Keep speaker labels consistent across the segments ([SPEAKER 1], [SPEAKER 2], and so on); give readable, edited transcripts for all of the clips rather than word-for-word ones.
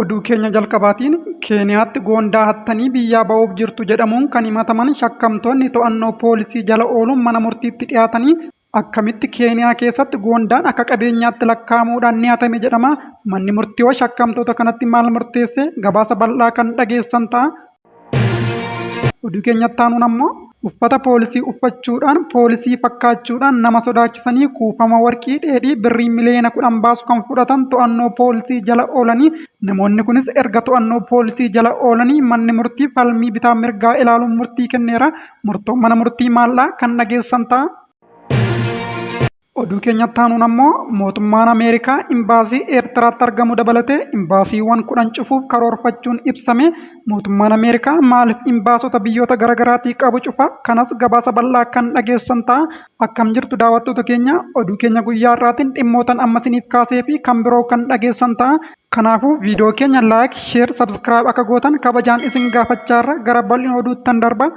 [SPEAKER 1] Oduu keenya jalqabaatiin Keeniyaatti goondaa hattanii biyyaa ba'uuf jirtu jedhamuun kan himataman shakkamtoonni to'annoo poolisii jala ooluun mana murtiitti dhiyaatanii akkamitti Keeniyaa keessatti goondaan akka qabeenyaatti lakkaa'amuudhaan ni hatame jedhama. Manni murtii shakkamtoota kanatti maal murteesse gabaasa bal'aa kan dhageessan ta'a. Oduu keenyatti aanuun ammoo uffata poolisii uffachuudhaan poolisii fakkaachuudhaan nama sodaachisanii kuufama warqii dheedhii birrii miliyoona 10 baasu kan fudhatan to'annoo poolisii jala oolanii namoonni kunis erga to'annoo poolisii jala oolanii manni murtii falmii bitaa mirgaa ilaaluun murtii kenneera. Murtoon mana murtii maallaa kan dhageessan ta'a. Oduu keenyatti aanuun ammoo mootummaan Ameerikaa imbaasii Eertiraatti argamu dabalatee imbaasiiwwan 10 cufuuf karoorfachuun ibsame. Mootummaan Ameerikaa maaliif imbaasota biyyoota garaagaraatii qabu cufa? Kanas gabaasa bal'aa kan dhageessan ta'a. Akkam jirtu daawwattoota keenya oduu keenya guyyaa irraatiin dhimmootan amma isiniif kaasee fi kan biroo kan dhageessan ta'a. Kanaafuu viidiyoo keenya laayik, sheer, sabskiraayib akka gootan kabajaan isin gaafachaarra gara bal'ina oduuttan darba.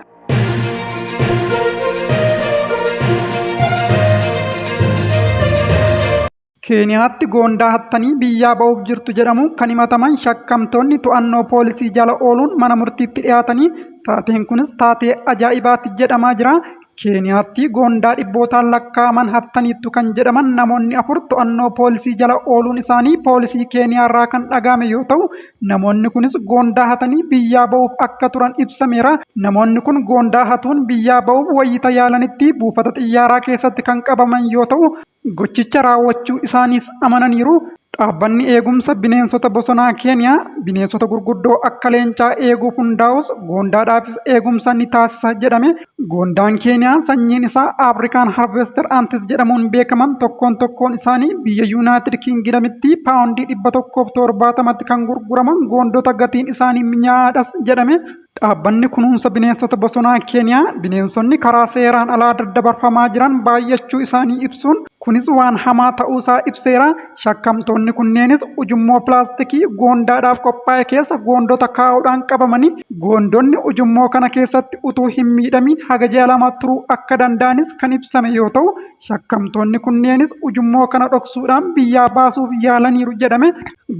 [SPEAKER 1] Keeniyaatti goondaa hattanii biyyaa ba'uuf jirtu jedhamuun kan himataman shakkamtoonni to'annoo poolisii jala ooluun mana murtiitti dhiyaatanii taateen kunis taatee ajaa'ibaatti jedhamaa jira. Keeniyaatti goondaa dhibbootaan lakkaa'aman hattaniittu kan jedhaman namoonni 4 to'annoo poolisii jala ooluun isaanii poolisii Keeniyaarraa kan dhagahame yoo ta'u namoonni kunis goondaa hatanii biyyaa ba'uuf akka turan ibsameera. Namoonni kun goondaa hatuun biyyaa ba'uuf wayita yaalanitti buufata xiyyaaraa keessatti kan qabaman yoo ta'u gochicha raawwachuu isaaniis amananiiru. Dhaabbanni eegumsa bineensota bosonaa Keeniyaa bineensota gurguddoo akka leencaa eeguuf hundaa'us goondaadhaafis eegumsa ni taasisa jedhame. Goondaan Keeniyaa sanyiin isaa Afrikaan Harvester Antis jedhamuun beekaman tokkoon isaanii biyya Yuunaayitid Kingidamitti paawundii 170tti kan gurguraman goondota gatiin isaanii minyaa'aadhas jedhame. Dhaabbanni kunuunsa bineensota bosonaa Keeniyaa bineensonni karaa seeraan alaa daddabarfamaa jiran baay'achuu isaanii ibsuun kunis waan hamaa ta'uusaa ibseera. Shakkamtoonni kunneenis ujummoo pilaastikii goondaadhaaf qophaa'e keessa goondota kaa'uudhaan qabamanii goondonni ujummoo kana keessatti utuu hin miidhamin haga ji'a 2 turuu akka danda'anis kan ibsame yoo ta'u shakkamtoonni kunneenis ujummoo kana dhoksuudhaan biyyaa baasuuf yaalaniiru jedhame.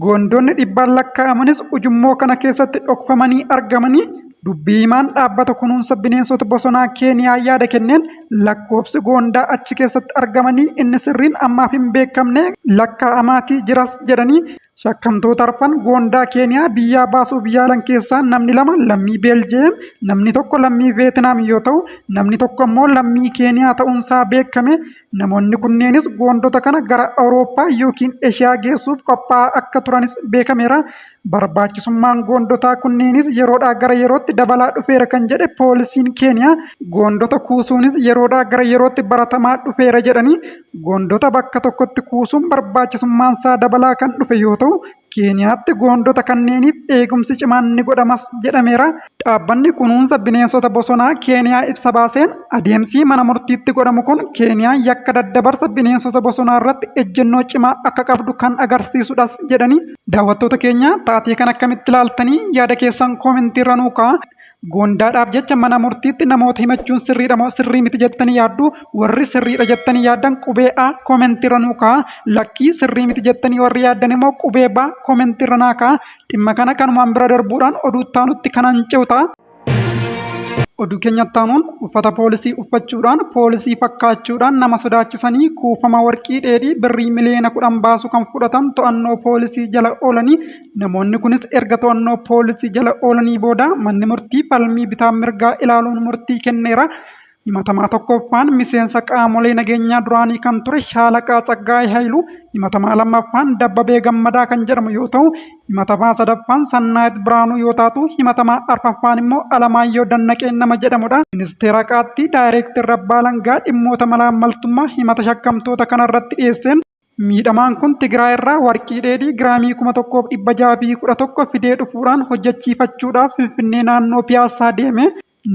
[SPEAKER 1] Goondonni 100 lakkaa'amanis ujummoo kana keessatti dhokfamanii argamanii. Dubbii himaan dhaabbata kunuunsa bineensota bosonaa Keeniyaa yaada kenneen lakkoofsi goondaa achi keessatti argamanii inni sirriin ammaaf hin beekamne lakkaa'amaatii jiras jedhanii. Shakkamtoota arfan goondaa Keeniyaa biyyaa baasuuf yaalan keessaa namni 2 lammii Beeljeem, namni 1 lammii Veetinaam yoo ta'u namni 1 immoo lammii Keeniyaa ta'uunsaa beekame. Namoonni kunneenis goondota kana gara Awurooppaa yookiin Eshiyaa geessuuf qophaa'aa akka turanis beekameera. Barbaachisummaan goondotaa kunneenis yeroodhaa gara yerootti dabalaa dhufeera kan jedhe poolisiin Keeniyaa. Goondota kuusuunis yeroodhaa gara yerootti baratamaa dhufeera jedhanii. Goondota bakka tokkotti kuusuun barbaachisummaan isaa dabalaa kan dhufe yoo ta'u Keeniyaatti goondota kanneeniif eegumsi cimaan ni godhamas jedhameera. Dhaabbanni kunuunsa bineensota bosonaa Keeniyaa ibsa baaseen adeemsi mana murtiitti godhamu kun Keeniyaan yakka daddabarsa bineensota bosonaa irratti ejjennoo cimaa akka qabdu kan agarsiisudhas jedhanii. Daawwattoota keenya taatee kan akkamitti ilaaltanii yaada keessan koomentii nuu kaa'a. Goondaadhaaf jecha mana murtiitti namoota himachuun sirriidha moo sirrii miti jettanii yaaddu? Warri sirriidha jettanii yaaddan qubee A koomentii nuu kaa'a. Lakkii sirrii miti jettanii warri yaaddan immoo qubee B koomentii naa kaa'a. Dhimma kana kanumaan bira darbuudhaan oduu taanutti kanan ce'u ta'a. Oduu keenyatti aanuun uffata poolisii uffachuudhaan poolisii fakkaachuudhaan nama sodaachisanii kuufama warqii dheedhii birrii miliyoona 10 baasu kan fudhatan to'annoo poolisii jala oolanii. Namoonni kunis erga to'annoo poolisii jala oolanii booda manni murtii falmii bitaa mirgaa ilaaluun murtii kenneera. Himatamaa tokkoffaan miseensa qaamolee nageenyaa duraanii kan ture Shaalaqaa Tsaggaayee Haayiluu, himatamaa lammaffaan Dabbabee Gammadaa kan jedhamu yoo ta'u, himatamaa sadaffaan Sannaayit Biraanuu yoo taatu, himatamaa arfaffaan immoo Alamaayyoo Dannaqee nama jedhamudha. Ministeera Qaattii Daayireektarri Abbaa Alangaa dhimmoota malaammaltummaa himata shakkamtoota kanarratti dhiyeesseen miidhamaan kun Tigraay irraa warqii dheedhii giraamii 1611 fidee dhufuudhaan hojjechiifachuudhaaf Finfinnee naannoo Piyaassaa deeme.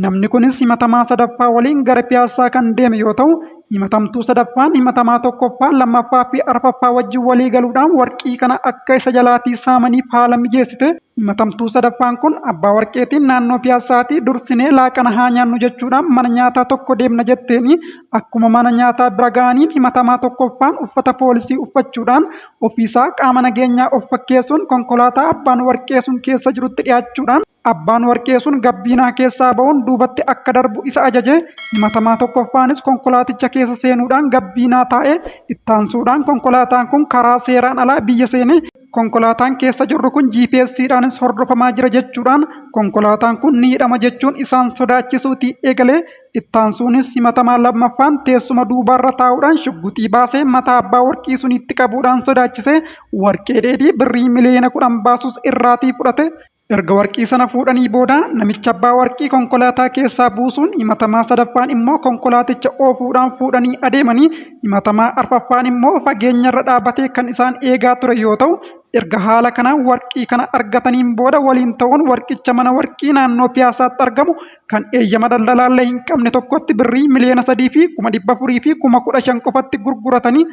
[SPEAKER 1] Namni kunis himatamaa sadaffaa waliin gara Piyaassaa kan deeme yoo ta'u Himatamtuu sadaffaan himatamaa tokkoffaa lammaffaa fi arfaffaa wajjin walii galuudhaan warqii kana akka isa jalaatii saamaniif haala mijeessite. Himatamtuu sadaffaan kun abbaa warqeetiin naannoo piyaassaatii dursinee laaqana haa nyaannu jechuudhaan mana nyaataa tokko deemna jetteeni akkuma mana nyaataa bira ga'aniin himatamaa tokkoffaan uffata poolisii uffachuudhaan ofiisaa qaama nageenyaa of fakkeessuun konkolaataa abbaan warqee sun keessa jirutti dhiyaachuudhaan abbaan warqee sun gabbiinaa keessaa ba'uun duubatti akka darbu isa ajaje. Himatamaa tokkoffaanis konkolaaticha keessa seenuudhaan gabbiinaa taa'ee ittaansuudhaan konkolaataan kun karaa seeraan alaa biyya seene. Konkolaataan keessa jirru kun GPS'dhaanis hordofamaa jira jechuudhaan konkolaataan kun ni hidhama jechuun isaan sodaachisuutii eegalee ittaansuunis himatamaa lammaffaan teessuma duubaarra taa'uudhaan shugguxii baasee mataa abbaa warqii sunitti qabuudhaan sodaachisee warqee dheedhii birrii miliyoona 10 baasus irraatii fudhate. Erga warqii sana fuudhanii booda namicha abbaa warqii konkolaataa keessaa buusuun himatamaa sadaffaan immoo konkolaaticha oofuudhaan fuudhanii adeemanii himatamaa arfaffaan immoo fageenyarra dhaabatee kan isaan eegaa ture yoo ta'u erga haala kanaan warqii kana argataniin booda waliin ta'uun warqicha mana warqii naannoo piyaasaatti argamu kan eeyyama daldalaallee hin qabne tokkotti birrii miliyoona 3,400 fi 15,000 qofatti gurguratanii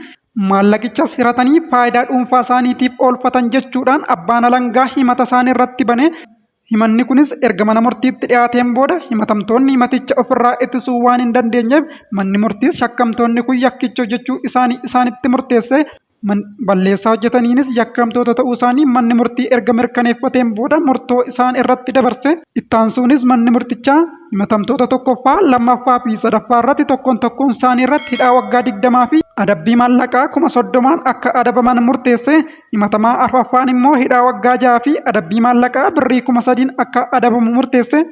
[SPEAKER 1] maallaqichas hiratanii faayidaa dhuunfaa isaaniitiif oolfatan jechuudhaan abbaan alangaa himata isaanii irratti bane. Himanni kunis erga mana murtiitti dhiyaateen booda himatamtoonni himaticha ofirraa ittisuu waan hin dandeenyeef manni murtiis shakkamtoonni kun yakkicha hojjechuu isaanitti murteesse. Balleessaa hojjetaniinis yakkamtoota ta'uu isaanii manni murtii erga mirkaneeffateen booda murtoo isaan irratti dabarse. Ittaansuunis manni murtichaa himatamtoota tokkoffaa lammaffaa fi sadaffaa irratti tokkoon isaanii irratti hidhaa waggaa 20 fi adabbii maallaqaa 30,000 akka adabaman murteesse. Himatamaa arfaffaan immoo hidhaa waggaa 6 fi adabbii maallaqaa birrii 3,000 akka adabamu murteesse.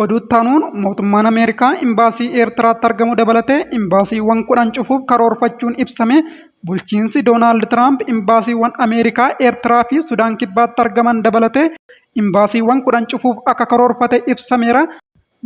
[SPEAKER 1] Oduuttaanuun mootummaan Ameerikaa imbaasii Eertiraatti argamu dabalatee imbaasiiwwan 10 cufuuf karoorfachuun ibsame. Bulchiinsi Doonaald Tiraamp imbaasiiwwan Ameerikaa Eertiraa fi Sudaan Kibbaatti argaman dabalatee imbaasiiwwan 10 cufuuf akka karoorfate ibsameera.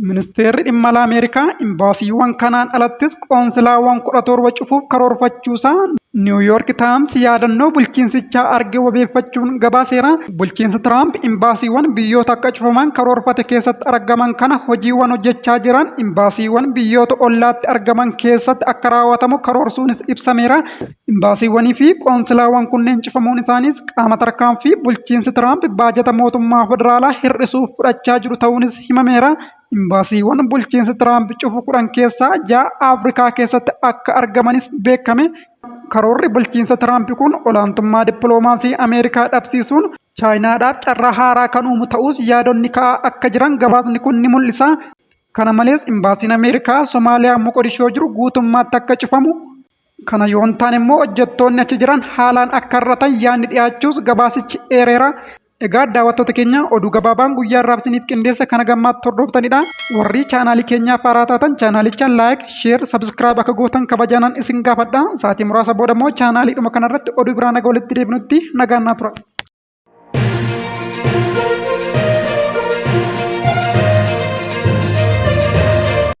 [SPEAKER 1] Ministeerri dhimma alaa Ameerikaa imbaasiiwwan kanaan alattis qoonsilaawwan 17 cufuuf karoorfachuusaa Niwuyoork Taayims yaadannoo bulchiinsichaa arge wabeeffachuun gabaaseera. Bulchiinsi Tiraamp imbaasiiwwan biyyoota akka cufaman karoorfate keessatti argaman kana hojiiwwan hojjechaa jiran imbaasiiwwan biyyoota ollaatti argaman keessatti akka raawwatamu karoorsuunis ibsameera. Imbaasiiwwanii fi qoonsilaawwan kunneen cufamuun isaanis qaama tarkaanfii bulchiinsi Tiraamp baajata mootummaa federaalaa hir'isuuf fudhachaa jiru ta'uunis himameera. Imbaasiiwwan bulchiinsi Tiraamp cufu 10 keessaa 6 Afrikaa keessatti akka argamanis beekame. Karoorri bulchiinsa Tiraamp kun olaantummaa dippiloomaasii Ameerikaa dhabsiisuun Chaayinaadhaaf carraa haaraa kan uumu ta'us yaadonni ka'aa akka jiran gabaasni kun ni mul'isa. Kana malees imbaasiin Ameerikaa Somaaliyaa Moqodishoo jiru guutummaatti akka cufamu. Kana yoon taane immoo hojjettoonni achi jiran haalaan akka hir'atan yaadni dhiyaachuus gabaasichi eereera. Egaa daawwattoota keenya oduu gabaabaan guyyaa irraa isiniif qindeesse kana gammaatti hordoftanidha. Warri chaanaalii keenyaaf haaraa taatan chaanaalicha laayik, sheer, sabskiraayib akka gootan kabajaanan isin gaafadha. Sa'aatii muraasa booda immoo chaanaaliidhuma kanarratti oduu biraa nagaa walitti deebinutti nagaan naa tura.